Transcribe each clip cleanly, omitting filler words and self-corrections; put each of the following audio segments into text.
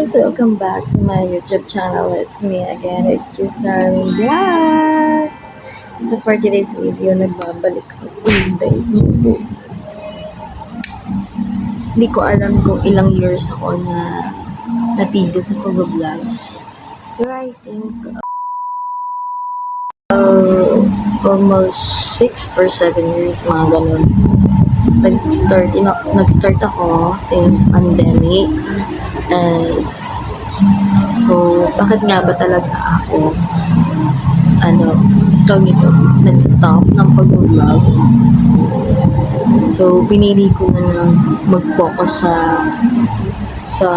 guys! Welcome back to my YouTube channel. It's me again. It's just Arlene Vlog. So for today's video, nagbabalik ako. Hindi ko alam kung ilang years ako na natigil sa pag-vlog. Pero I think almost 6 or 7 years, mga ganun. Nag-start ako since pandemic. And so, bakit nga ba talaga ako nag-stop ng pag-vlog? So, pinili ko na mag-focus sa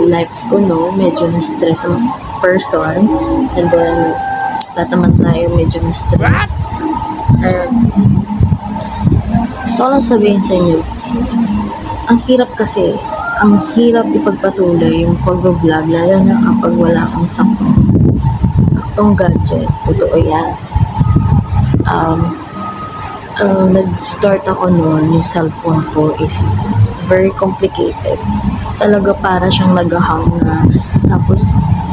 life ko, no? Medyo na-stress ang person. And then, lahat naman tayo medyo na-stress. Gusto ko lang sabihin sa inyo, ang hirap ipagpatuloy yung pag-vlog, lalo na kapag wala kang saktong gadget. Totoo yan. Nag-start ako noon, yung cellphone ko is very complicated. Talaga para siyang nag-hang na,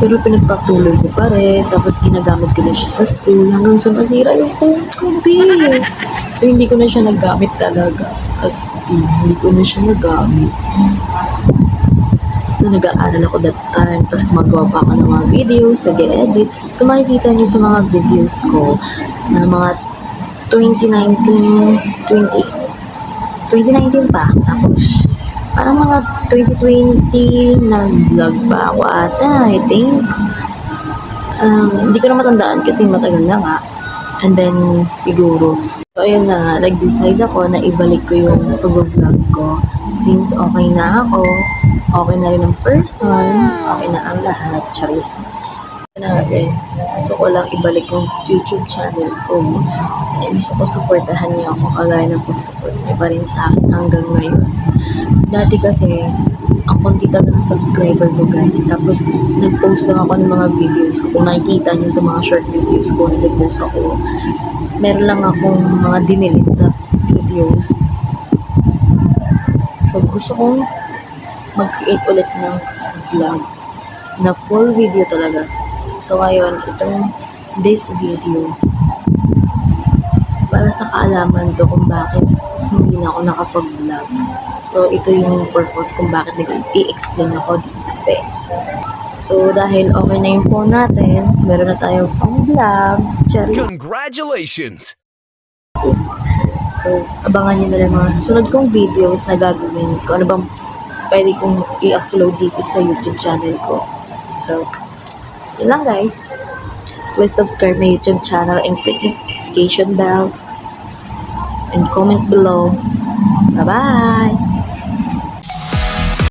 pero pinagpatuloy ko pa rin, tapos ginagamit ko na siya sa school hanggang sa masira yung phone ko, So, hindi ko na siya nagamit talaga. Hindi ko na siya nagamit. So, nag-aaral ako that time. Tapos, gumagawa pa ako ng mga videos, nag-edit. So, makikita niyo sa mga videos ko na mga 2019 pa. Tapos, parang mga 2020 nag-vlog pa ako ata, I think. Hindi ko na matandaan kasi matagal na nga. And then, siguro, so, ayun na nga, nag-decide ako na ibalik ko yung pag-vlog ko. Since okay na ako, okay na rin ang person, okay na ang lahat, charis. Na guys, gusto ko lang ibalik yung YouTube channel ko. Gusto ko supportahan niyo ako kagaya ng pag-support niyo pa rin sa akin hanggang ngayon. Dati kasi, ang konti talaga ng subscriber ko guys. Tapos, nag-post lang ako ng mga videos ko. Kung nakikita niyo sa mga short videos ko, nag-post ako. Meron lang akong mga dinilit na videos. So, gusto kong mag-create ulit ng vlog na full video talaga. So, ngayon, this video, para sa kaalaman to kung bakit hindi na ako nakapag-vlog. So, ito yung purpose kung bakit nag-i-explain ako dito. So, dahil okay na yung phone natin, meron na tayong pang-vlog. Congratulations! So, abangan nyo na lang mga susunod kong videos na gagawin ko. Ano bang pwede kong i-upload dito sa YouTube channel ko. So, yun lang guys. Please subscribe my YouTube channel and click the notification bell. And comment below. Bye-bye!